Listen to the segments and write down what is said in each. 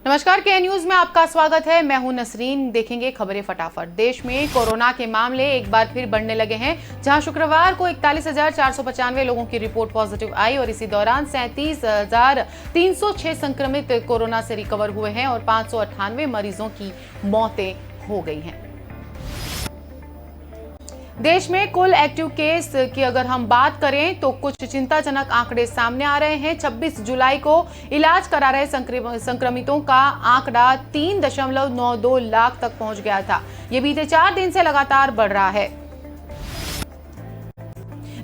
नमस्कार, के न्यूज में आपका स्वागत है। मैं हूं नसरीन। देखेंगे खबरें फटाफट। देश में कोरोना के मामले एक बार फिर बढ़ने लगे हैं, जहां शुक्रवार को 41,495 लोगों की रिपोर्ट पॉजिटिव आई और इसी दौरान 37,306 संक्रमित कोरोना से रिकवर हुए हैं और 598 मरीजों की मौतें हो गई हैं। देश में कुल एक्टिव केस की अगर हम बात करें तो कुछ चिंताजनक आंकड़े सामने आ रहे हैं। 26 जुलाई को इलाज करा रहे संक्रमितों का आंकड़ा 3.92 लाख तक पहुंच गया था। ये बीते 4 दिन से लगातार बढ़ रहा है।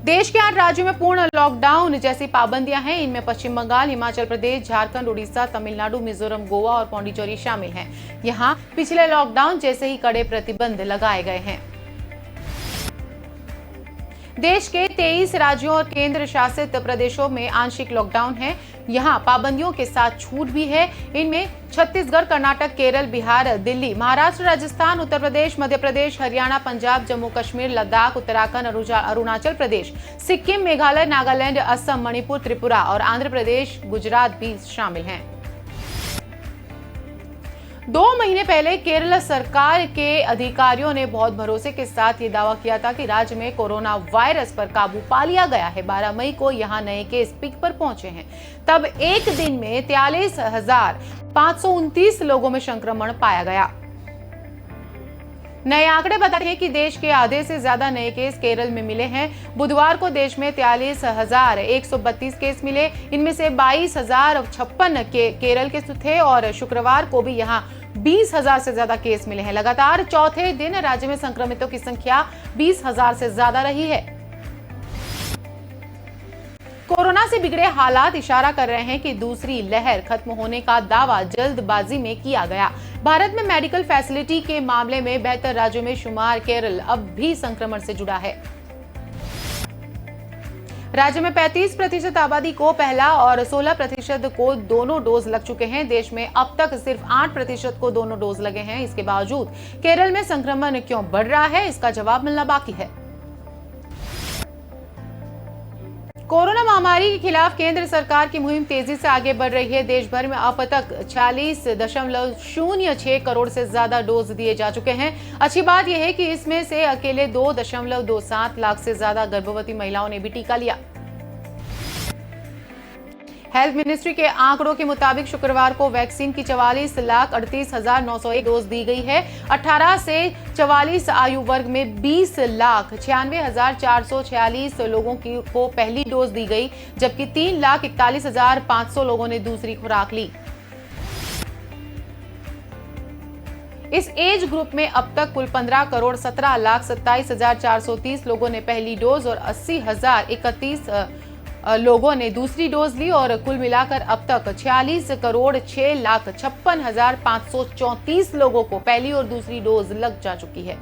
देश के 8 राज्यों में पूर्ण लॉकडाउन जैसी पाबंदियां हैं। इनमें पश्चिम बंगाल, हिमाचल प्रदेश, झारखंड, उड़ीसा, तमिलनाडु, मिजोरम, गोवा और पौंडीचेरी शामिल हैं। यहां पिछले लॉकडाउन जैसे ही कड़े प्रतिबंध लगाए गए हैं। देश के 23 राज्यों और केंद्र शासित प्रदेशों में आंशिक लॉकडाउन है। यहां पाबंदियों के साथ छूट भी है। इनमें छत्तीसगढ़, कर्नाटक, केरल, बिहार, दिल्ली, महाराष्ट्र, राजस्थान, उत्तर प्रदेश, मध्य प्रदेश, हरियाणा, पंजाब, जम्मू कश्मीर, लद्दाख, उत्तराखंड, अरुणाचल प्रदेश, सिक्किम, मेघालय, नागालैंड, असम, मणिपुर, त्रिपुरा और आंध्र प्रदेश, गुजरात भी शामिल हैं। 2 महीने पहले केरल सरकार के अधिकारियों ने बहुत भरोसे के साथ ये दावा किया था कि राज्य में कोरोना वायरस पर काबू पा लिया गया है। 12 मई को यहां नए केस पीक पर पहुंचे हैं। तब एक दिन में 43,529 लोगों में संक्रमण पाया गया। नए आंकड़े बताते हैं कि देश के आधे से ज्यादा नए केस केरल में मिले हैं। बुधवार को देश में 43,132 केस मिले। इनमें से 22,056 केरल के थे और शुक्रवार को भी यहां 20,000 से ज्यादा केस मिले हैं। लगातार चौथे दिन राज्य में संक्रमितों की संख्या 20,000 से ज्यादा रही है। कोरोना से बिगड़े हालात इशारा कर रहे हैं कि दूसरी लहर खत्म होने का दावा जल्दबाजी में किया गया। भारत में मेडिकल फैसिलिटी के मामले में बेहतर राज्यों में शुमार केरल अब भी संक्रमण से जुड़ा है। राज्य में 35% आबादी को पहला और 16% को दोनों डोज लग चुके हैं। देश में अब तक सिर्फ 8% को दोनों डोज लगे हैं। इसके बावजूद केरल में संक्रमण क्यों बढ़ रहा है, इसका जवाब मिलना बाकी है। कोरोना महामारी के खिलाफ केंद्र सरकार की मुहिम तेजी से आगे बढ़ रही है। देश भर में अब तक 46.06 करोड़ से ज्यादा डोज दिए जा चुके हैं। अच्छी बात यह है कि इसमें से अकेले 2.27 लाख से ज्यादा गर्भवती महिलाओं ने भी टीका लिया। हेल्थ मिनिस्ट्री के आंकड़ों के मुताबिक शुक्रवार को वैक्सीन की 44,38,901 डोज दी गई है। 18 से 44 आयु वर्ग में 20,96,446 लोगों को पहली डोज दी गई, जबकि 3,41,500 लोगों ने दूसरी खुराक ली। इस एज ग्रुप में अब तक कुल 15,17,27,430 लोगों ने पहली डोज और 80,031 लोगों ने दूसरी डोज ली और कुल मिलाकर अब तक 46,06,56,534 लोगों को पहली और दूसरी डोज लग जा चुकी है।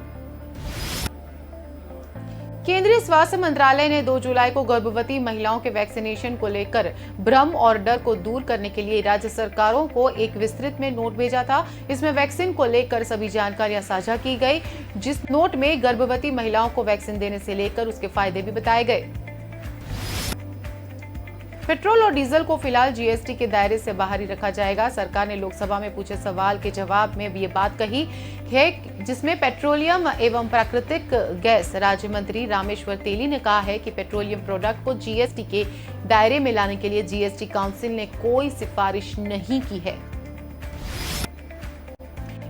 केंद्रीय स्वास्थ्य मंत्रालय ने 2 जुलाई को गर्भवती महिलाओं के वैक्सीनेशन को लेकर भ्रम और डर को दूर करने के लिए राज्य सरकारों को एक विस्तृत में नोट भेजा था। इसमें वैक्सीन को लेकर सभी जानकारियां साझा की गई। जिस नोट में गर्भवती महिलाओं को वैक्सीन देने से लेकर उसके फायदे भी बताए गए। पेट्रोल और डीजल को फिलहाल जीएसटी के दायरे से बाहर ही रखा जाएगा। सरकार ने लोकसभा में पूछे सवाल के जवाब में ये बात कही है, जिसमें पेट्रोलियम एवं प्राकृतिक गैस राज्य मंत्री रामेश्वर तेली ने कहा है कि पेट्रोलियम प्रोडक्ट को जीएसटी के दायरे में लाने के लिए जीएसटी काउंसिल ने कोई सिफारिश नहीं की है।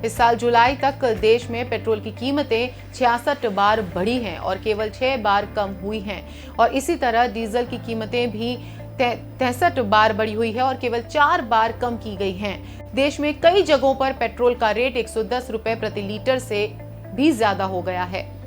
इस साल जुलाई तक देश में पेट्रोल की कीमतें 66 बार बढ़ी हैं और केवल 6 बार कम हुई हैं और इसी तरह डीजल की कीमतें भी 63 बार बढ़ी हुई है और केवल 4 बार कम की गई हैं। देश में कई जगहों पर पेट्रोल का रेट 110 रुपए प्रति लीटर से भी ज्यादा हो गया है।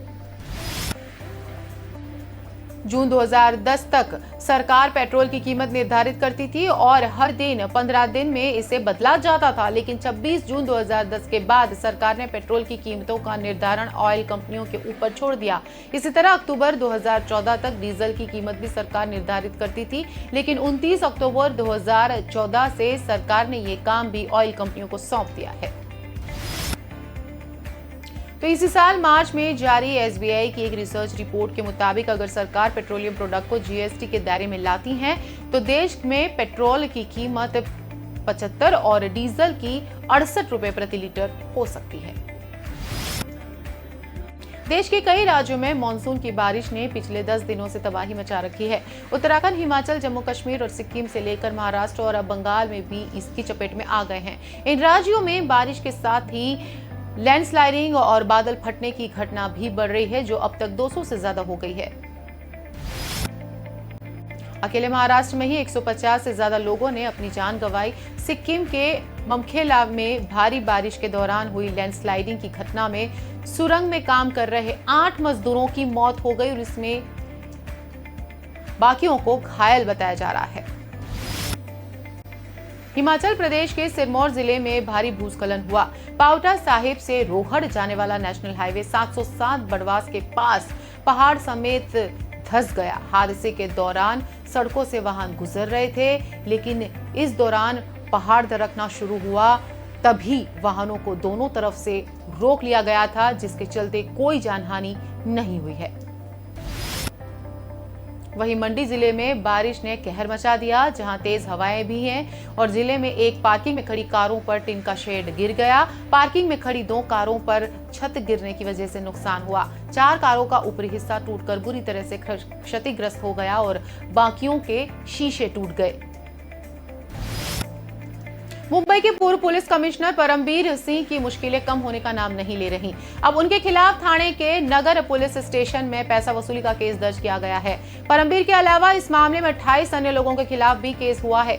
जून 2010 तक सरकार पेट्रोल की कीमत निर्धारित करती थी और हर दिन 15 दिन में इसे बदला जाता था, लेकिन 26 जून 2010 के बाद सरकार ने पेट्रोल की कीमतों का निर्धारण ऑयल कंपनियों के ऊपर छोड़ दिया। इसी तरह अक्टूबर 2014 तक डीजल की कीमत भी सरकार निर्धारित करती थी, लेकिन 29 अक्टूबर 2014 से सरकार ने ये काम भी ऑयल कंपनियों को सौंप दिया है। तो इसी साल मार्च में जारी एसबीआई की एक रिसर्च रिपोर्ट के मुताबिक अगर सरकार पेट्रोलियम प्रोडक्ट को जीएसटी के दायरे में लाती है तो देश में पेट्रोल की कीमत 75 और डीजल की 68 रुपए प्रति लीटर हो सकती है। देश के कई राज्यों में मानसून की बारिश ने पिछले 10 दिनों से तबाही मचा रखी है। उत्तराखंड, हिमाचल, जम्मू कश्मीर और सिक्किम से लेकर महाराष्ट्र और अब बंगाल में भी इसकी चपेट में आ गए हैं। इन राज्यों में बारिश के साथ ही लैंडस्लाइडिंग और बादल फटने की घटना भी बढ़ रही है, जो अब तक 200 से ज्यादा हो गई है। अकेले महाराष्ट्र में ही 150 से ज्यादा लोगों ने अपनी जान गंवाई। सिक्किम के ममखेला में भारी बारिश के दौरान हुई लैंडस्लाइडिंग की घटना में सुरंग में काम कर रहे 8 मजदूरों की मौत हो गई और इसमें बाकियों को घायल बताया जा रहा है। हिमाचल प्रदेश के सिरमौर जिले में भारी भूस्खलन हुआ। पावटा साहिब से रोहड़ जाने वाला नेशनल हाईवे 707 बड़वास के पास पहाड़ समेत धंस गया। हादसे के दौरान सड़कों से वाहन गुजर रहे थे, लेकिन इस दौरान पहाड़ दरकना शुरू हुआ। तभी वाहनों को दोनों तरफ से रोक लिया गया था, जिसके चलते कोई जानहानि नहीं हुई है। वहीं मंडी जिले में बारिश ने कहर मचा दिया, जहां तेज हवाएं भी हैं और जिले में एक पार्किंग में खड़ी कारों पर टिन का शेड गिर गया। पार्किंग में खड़ी 2 कारों पर छत गिरने की वजह से नुकसान हुआ। 4 कारों का ऊपरी हिस्सा टूटकर बुरी तरह से क्षतिग्रस्त हो गया और बाकियों के शीशे टूट गए। मुंबई के पूर्व पुलिस कमिश्नर परमबीर सिंह की मुश्किलें कम होने का नाम नहीं ले रही। अब उनके खिलाफ थाने के नगर पुलिस स्टेशन में पैसा वसूली का केस दर्ज किया गया है। परमबीर के अलावा इस मामले में 28 अन्य लोगों के खिलाफ भी केस हुआ है।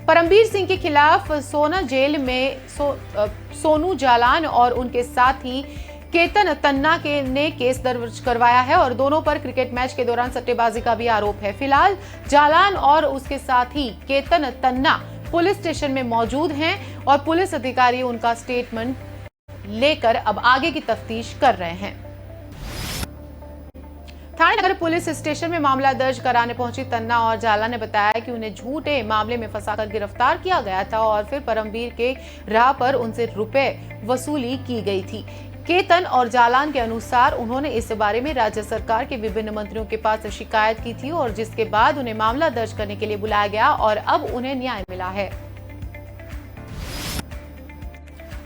परमबीर सिंह के खिलाफ सोना जेल में सोनू जालान और उनके साथी केतन तन्ना ने केस दर्ज करवाया है और दोनों पर क्रिकेट मैच के दौरान सट्टेबाजी का भी आरोप है। फिलहाल जालान और उसके साथी केतन तन्ना पुलिस स्टेशन में मौजूद हैं और पुलिस अधिकारी उनका स्टेटमेंट लेकर अब आगे की तफ्तीश कर रहे हैं। थाने नगर पुलिस स्टेशन में मामला दर्ज कराने पहुंची तन्ना और जाला ने बताया कि उन्हें झूठे मामले में फंसाकर गिरफ्तार किया गया था और फिर परमबीर के राह पर उनसे रुपए वसूली की गई थी। केतन और जालान के अनुसार उन्होंने इस बारे में राज्य सरकार के विभिन्न मंत्रियों के पास शिकायत की थी और जिसके बाद उन्हें मामला दर्ज करने के लिए बुलाया गया और अब उन्हें न्याय मिला है।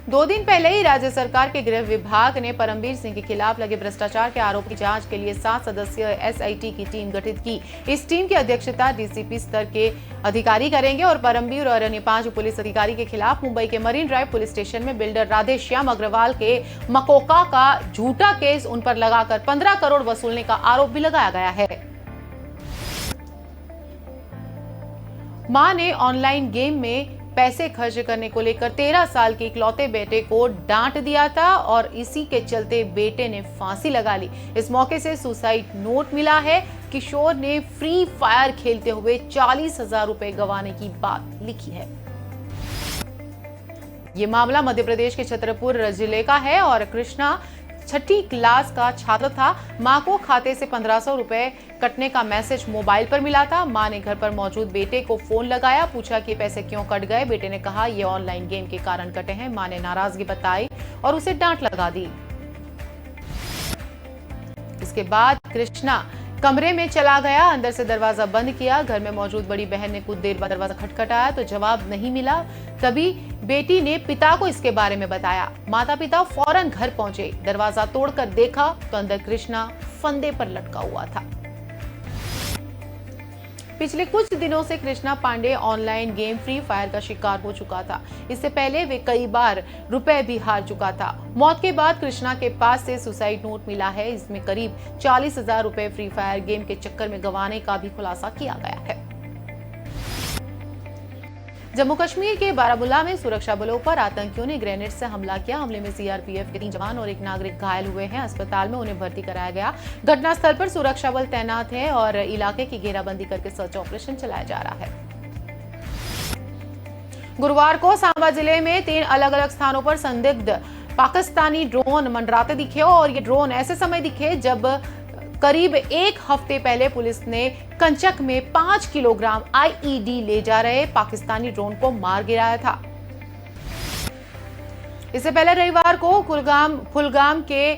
2 दिन पहले ही राज्य सरकार के गृह विभाग ने परमबीर सिंह के खिलाफ लगे भ्रष्टाचार के आरोप की जांच के लिए 7 सदस्यीय एसआईटी की टीम गठित की। इस टीम की अध्यक्षता डीसीपी स्तर के अधिकारी करेंगे और परमबीर और अन्य 5 पुलिस अधिकारी के खिलाफ मुंबई के मरीन ड्राइव पुलिस स्टेशन में बिल्डर राधेश्याम अग्रवाल के मकोका का झूठा केस उन पर लगाकर 15 करोड़ वसूलने का आरोप भी लगाया गया है। मां ने ऑनलाइन गेम में पैसे खर्च करने को लेकर 13 साल के इकलौते बेटे को डांट दिया था और इसी के चलते बेटे ने फांसी लगा ली। इस मौके से सुसाइड नोट मिला है। किशोर ने फ्री फायर खेलते हुए 40,000 रुपए गंवाने की बात लिखी है। ये मामला मध्य प्रदेश के छतरपुर जिले का है और कृष्णा 6ठी क्लास का छात्र था। मां को खाते से 1500 रुपए कटने का मैसेज मोबाइल पर मिला था। मां ने घर पर मौजूद बेटे को फोन लगाया, पूछा कि पैसे क्यों कट गए। बेटे ने कहा ये ऑनलाइन गेम के कारण कटे हैं। मां ने नाराजगी बताई और उसे डांट लगा दी। इसके बाद कृष्णा कमरे में चला गया, अंदर से दरवाजा बंद किया। घर में मौजूद बड़ी बहन ने कुछ देर बाद दरवाजा खटखटाया तो जवाब नहीं मिला। तभी बेटी ने पिता को इसके बारे में बताया। माता पिता फौरन घर पहुंचे। दरवाजा तोड़कर देखा तो अंदर कृष्णा फंदे पर लटका हुआ था। पिछले कुछ दिनों से Krishna Pandey online game Free Fire का शिकार हो चुका था। इससे पहले वे कई बार रुपए भी हार चुका था। मौत के बाद कृष्णा के पास से सुसाइड नोट मिला है। इसमें करीब 40,000 रुपए फ्री फायर गेम के चक्कर में गंवाने का भी खुलासा किया गया है। जम्मू कश्मीर के बारामूला में सुरक्षा बलों पर आतंकियों ने ग्रेनेड से हमला किया। हमले में सीआरपीएफ के 3 जवान और 1 नागरिक घायल हुए हैं। अस्पताल में उन्हें भर्ती कराया गया। घटनास्थल पर सुरक्षा बल तैनात है और इलाके की घेराबंदी करके सर्च ऑपरेशन चलाया जा रहा है। गुरुवार को सांबा जिले में 3 अलग अलग स्थानों पर संदिग्ध पाकिस्तानी ड्रोन मंडराते दिखे और ये ड्रोन ऐसे समय दिखे जब करीब 1 हफ्ते पहले पुलिस ने कंचक में 5 किलोग्राम आईईडी ले जा रहे पाकिस्तानी ड्रोन को मार गिराया था। इससे पहले रविवार को फुलगाम के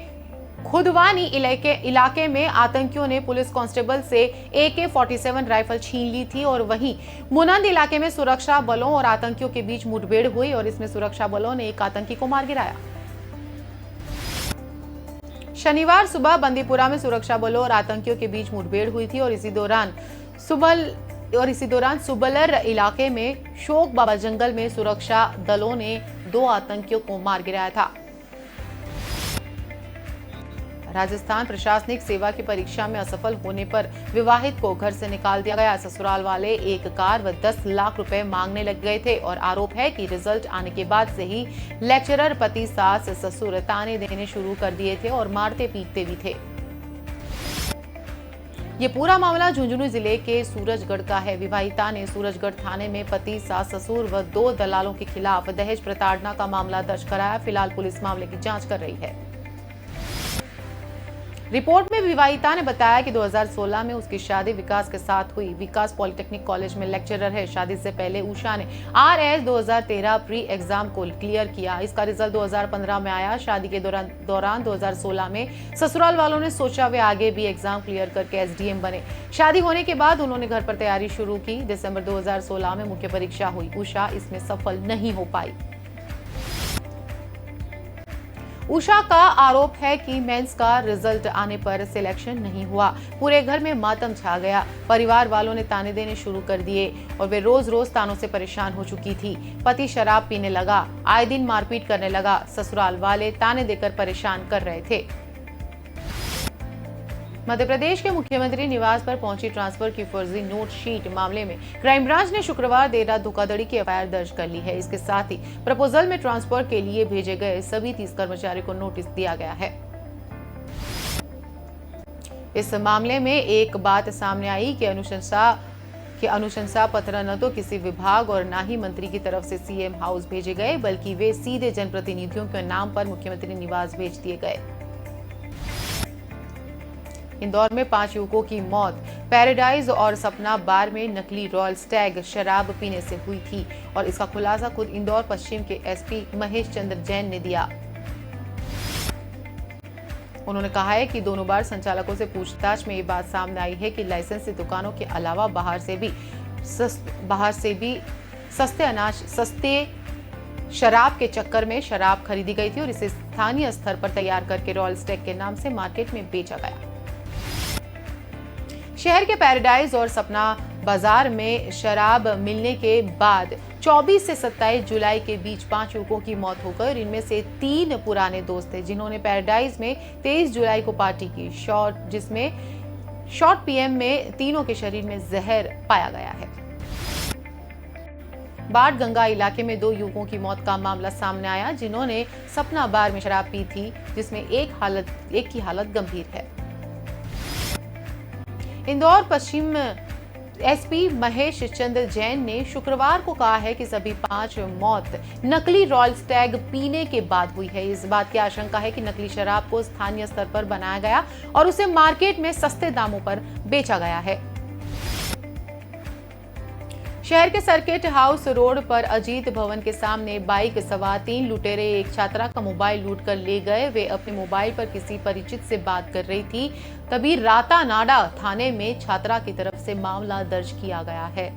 खुदवानी इलाके में आतंकियों ने पुलिस कांस्टेबल से AK-47 राइफल छीन ली थी और वहीं मुनंद इलाके में सुरक्षा बलों और आतंकियों के बीच मुठभेड़ हुई और इसमें सुरक्षा बलों ने एक आतंकी को मार गिराया। शनिवार सुबह बंदीपुरा में सुरक्षा बलों और आतंकियों के बीच मुठभेड़ हुई थी और इसी दौरान सुबलर इलाके में शोक बाबा जंगल में सुरक्षा दलों ने 2 आतंकियों को मार गिराया था। राजस्थान प्रशासनिक सेवा की परीक्षा में असफल होने पर विवाहित को घर से निकाल दिया गया। ससुराल वाले एक कार व 10 लाख रुपए मांगने लग गए थे और आरोप है कि रिजल्ट आने के बाद से ही लेक्चरर पति सास ससुर ताने देने शुरू कर दिए थे और मारते पीटते भी थे। ये पूरा मामला झुंझुनू जिले के सूरजगढ़ का है। विवाहिता ने सूरजगढ़ थाने में पति सास ससुर व 2 दलालों के खिलाफ दहेज प्रताड़ना का मामला दर्ज कराया। फिलहाल पुलिस मामले की जांच कर रही है। रिपोर्ट में विवाहिता ने बताया कि 2016 में उसकी शादी विकास के साथ हुई। विकास पॉलिटेक्निक कॉलेज में लेक्चरर है। शादी से पहले उषा ने RS 2013 प्री एग्जाम को क्लियर किया। इसका रिजल्ट 2015 में आया। शादी के दौरान 2016 में ससुराल वालों ने सोचा वे आगे भी एग्जाम क्लियर करके SDM बने। शादी होने के बाद उन्होंने घर पर तैयारी शुरू की। दिसंबर 2016 में मुख्य परीक्षा हुई। उषा इसमें सफल नहीं हो पाई। उषा का आरोप है कि मेंस का रिजल्ट आने पर सिलेक्शन नहीं हुआ। पूरे घर में मातम छा गया। परिवार वालों ने ताने देने शुरू कर दिए और वे रोज रोज तानों से परेशान हो चुकी थी। पति शराब पीने लगा, आए दिन मारपीट करने लगा। ससुराल वाले ताने देकर परेशान कर रहे थे। मध्य प्रदेश के मुख्यमंत्री निवास पर पहुंची ट्रांसफर की फर्जी नोट शीट मामले में क्राइम ब्रांच ने शुक्रवार देर रात धोखाधड़ी की FIR दर्ज कर ली है। इसके साथ ही प्रपोजल में ट्रांसफर के लिए भेजे गए सभी 30 कर्मचारियों को नोटिस दिया गया है। इस मामले में एक बात सामने आई कि अनुशंसा पत्र न तो किसी विभाग और न ही मंत्री की तरफ से CM हाउस भेजे गए, बल्कि वे सीधे जनप्रतिनिधियों के नाम पर मुख्यमंत्री निवास भेज दिए गए। इंदौर में 5 युवकों की मौत पैराडाइज और सपना बार में नकली रॉयल स्टैग शराब पीने से हुई थी और इसका खुलासा खुद इंदौर पश्चिम के SP महेश चंद्र जैन ने दिया। उन्होंने कहा है कि दोनों बार संचालकों से पूछताछ में ये बात सामने आई है कि लाइसेंसी दुकानों के अलावा बाहर से भी सस्ते शराब के चक्कर में शराब खरीदी गई थी और इसे स्थानीय स्तर पर तैयार करके रॉयल स्टैग के नाम से मार्केट में बेचा गया। शहर के पैराडाइज और सपना बाजार में शराब मिलने के बाद 24 से 27 जुलाई के बीच 5 युवकों की मौत हो गई। इनमें से 3 पुराने दोस्त थे जिन्होंने पैराडाइज में 23 जुलाई को पार्टी की। जिसमें शॉर्ट PM में तीनों के शरीर में जहर पाया गया है। बाट गंगा इलाके में 2 युवकों की मौत का मामला सामने आया जिन्होंने सपना बार में शराब पी थी, जिसमें एक की हालत गंभीर है। इंदौर पश्चिम SP महेश चंद्र जैन ने शुक्रवार को कहा है कि सभी 5 मौत नकली रॉयल स्टैग पीने के बाद हुई है। इस बात की आशंका है कि नकली शराब को स्थानीय स्तर पर बनाया गया और उसे मार्केट में सस्ते दामों पर बेचा गया है। शहर के सर्किट हाउस रोड पर अजीत भवन के सामने बाइक सवार 3 लुटेरे एक छात्रा का मोबाइल लूट कर ले गए। वे अपने मोबाइल पर किसी परिचित से बात कर रही थी, तभी रातानाडा थाने में छात्रा की तरफ से मामला दर्ज किया गया है।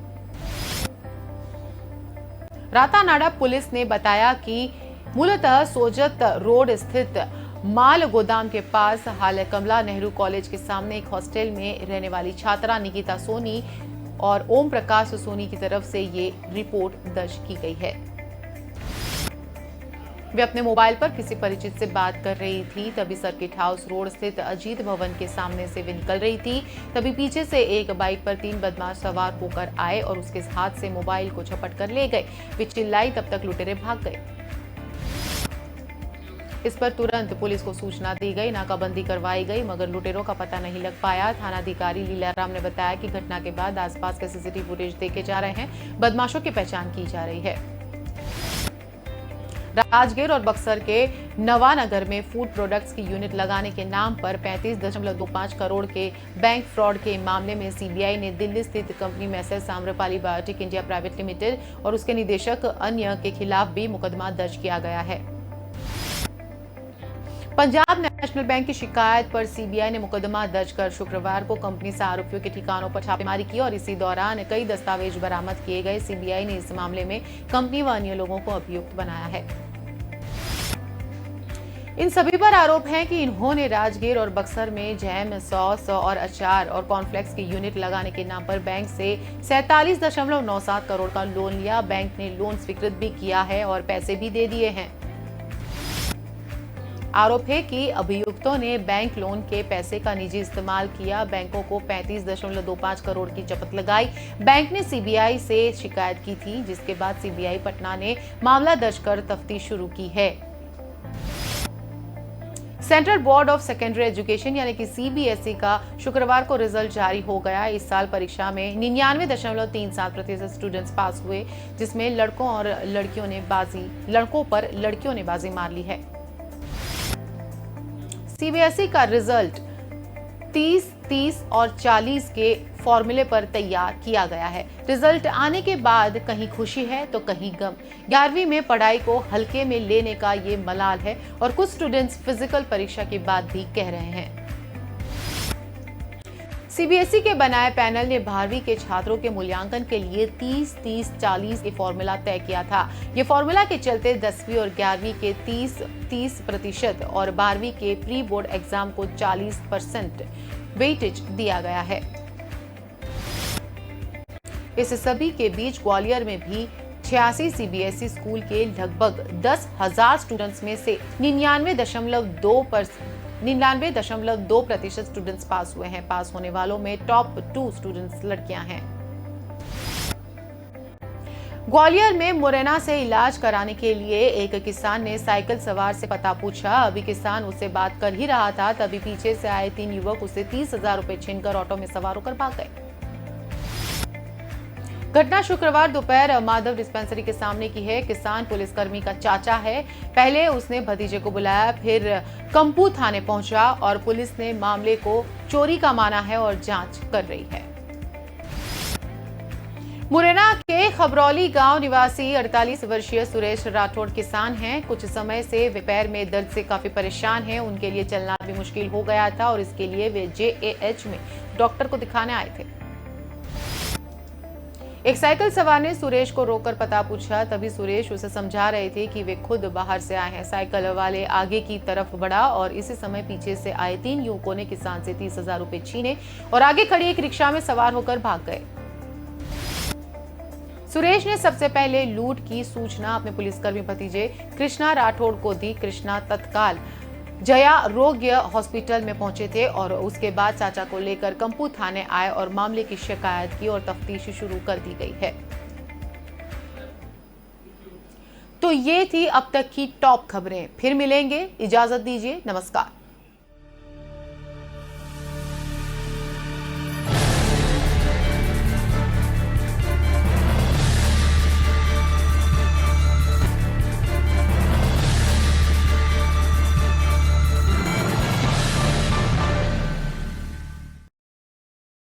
रातानाडा पुलिस ने बताया कि मूलतः सोजत रोड स्थित माल गोदाम के पास हाल कमला नेहरू कॉलेज के सामने एक हॉस्टल में रहने वाली छात्रा निकिता सोनी और ओम प्रकाश सोनी की तरफ से ये रिपोर्ट दर्ज की गई है। वे अपने मोबाइल पर किसी परिचित से बात कर रही थी, तभी सर्किट हाउस रोड स्थित अजीत भवन के सामने से वे निकल रही थी। तभी पीछे से एक बाइक पर 3 बदमाश सवार होकर आए और उसके हाथ से मोबाइल को झपट कर ले गए। वे चिल्लाई, तब तक लुटेरे भाग गए। इस पर तुरंत पुलिस को सूचना दी गई, नाकाबंदी करवाई गई, मगर लुटेरों का पता नहीं लग पाया। थानाधिकारी लीलाराम ने बताया कि घटना के बाद आसपास के CCTV फुटेज देखे जा रहे हैं। बदमाशों की पहचान की जा रही है। राजगीर और बक्सर के नवानगर में फूड प्रोडक्ट्स की यूनिट लगाने के नाम पर 35.25 करोड़ के बैंक फ्रॉड के मामले में CBI ने दिल्ली स्थित company message Amrapali biotech India private limited और उसके निदेशक अन्य के खिलाफ भी मुकदमा दर्ज किया गया है। पंजाब पंजाब नेशनल बैंक की शिकायत पर सीबीआई ने मुकदमा दर्ज कर शुक्रवार को कंपनी से आरोपियों के ठिकानों पर छापेमारी की और इसी दौरान कई दस्तावेज बरामद किए गए। सीबीआई ने इस मामले में कंपनी व अन्य लोगों को अभियुक्त बनाया है। इन सभी पर आरोप है कि इन्होंने राजगीर और बक्सर में जैम, सॉस और अचार और कॉर्नफ्लेक्स के यूनिट लगाने के नाम पर बैंक से 47.97 करोड़ का लोन लिया। बैंक ने लोन स्वीकृत भी किया है और पैसे भी दे दिए हैं। आरोप है कि अभियुक्तों ने बैंक लोन के पैसे का निजी इस्तेमाल किया, बैंकों को 35.25 करोड़ की चपत लगाई। बैंक ने सीबीआई से शिकायत की थी, जिसके बाद सीबीआई पटना ने मामला दर्ज कर तफ्तीश शुरू की है। Central board of secondary education यानी कि सीबीएसई का शुक्रवार को रिजल्ट जारी हो गया। इस साल परीक्षा में 99.37% स्टूडेंट्स पास हुए, जिसमें लड़कों पर लड़कियों ने बाजी मार ली है। सीबीएसई का रिजल्ट 30, 30 और 40 के फॉर्मूले पर तैयार किया गया है। रिजल्ट आने के बाद कहीं खुशी है तो कहीं गम। 11वीं में पढ़ाई को हल्के में लेने का ये मलाल है और कुछ स्टूडेंट्स फिजिकल परीक्षा के बाद भी कह रहे हैं। सीबीएसई के बनाए पैनल ने 12वीं के छात्रों के मूल्यांकन के लिए 30, 30, 40 के फॉर्मूला तय किया था। ये फॉर्मूला के चलते 10वीं और 11वीं के 30% और 12वीं के प्री बोर्ड एग्जाम को 40% वेटेज दिया गया है। इस सभी के बीच ग्वालियर में भी 86 सीबीएसई स्कूल के लगभग 10,000 स्टूडेंट्स में से 99.2% स्टूडेंट्स पास हुए हैं। पास होने वालों में टॉप 2 स्टूडेंट्स लड़कियां हैं। ग्वालियर में मुरैना से इलाज कराने के लिए एक किसान ने साइकिल सवार से पता पूछा। अभी किसान उससे बात कर ही रहा था, तभी पीछे से आए 3 युवक उसे 30,000 रुपए छीनकर ऑटो में सवार होकर भाग गए। घटना शुक्रवार दोपहर माधव डिस्पेंसरी के सामने की है। किसान पुलिसकर्मी का चाचा है। पहले उसने भतीजे को बुलाया, फिर कंपू थाने पहुंचा और पुलिस ने मामले को चोरी का माना है और जांच कर रही है। मुरैना के खबरौली गांव निवासी 48 वर्षीय सुरेश राठौड़ किसान हैं। कुछ समय से वे पैर में दर्द से काफी परेशान हैं। उनके लिए चलना भी मुश्किल हो गया था और इसके लिए वे जेएएच में डॉक्टर को दिखाने आए थे। एक साइकिल सवार ने सुरेश को रोककर पता पूछा, तभी सुरेश उसे समझा रहे थे कि वे खुद बाहर से आए हैं। साइकिल वाले आगे की तरफ बढ़ा और इसी समय पीछे से आए 3 युवकों ने किसान से 30,000 रुपए छीने और आगे खड़ी एक रिक्शा में सवार होकर भाग गए। सुरेश ने सबसे पहले लूट की सूचना अपने पुलिसकर्मी भतीजे कृष्णा राठौड़ को दी। कृष्णा तत्काल जया रोग्य हॉस्पिटल में पहुंचे थे और उसके बाद चाचा को लेकर कंपू थाने आए और मामले की शिकायत की और तफ्तीश शुरू कर दी गई है। तो ये थी अब तक की टॉप खबरें। फिर मिलेंगे, इजाजत दीजिए, नमस्कार।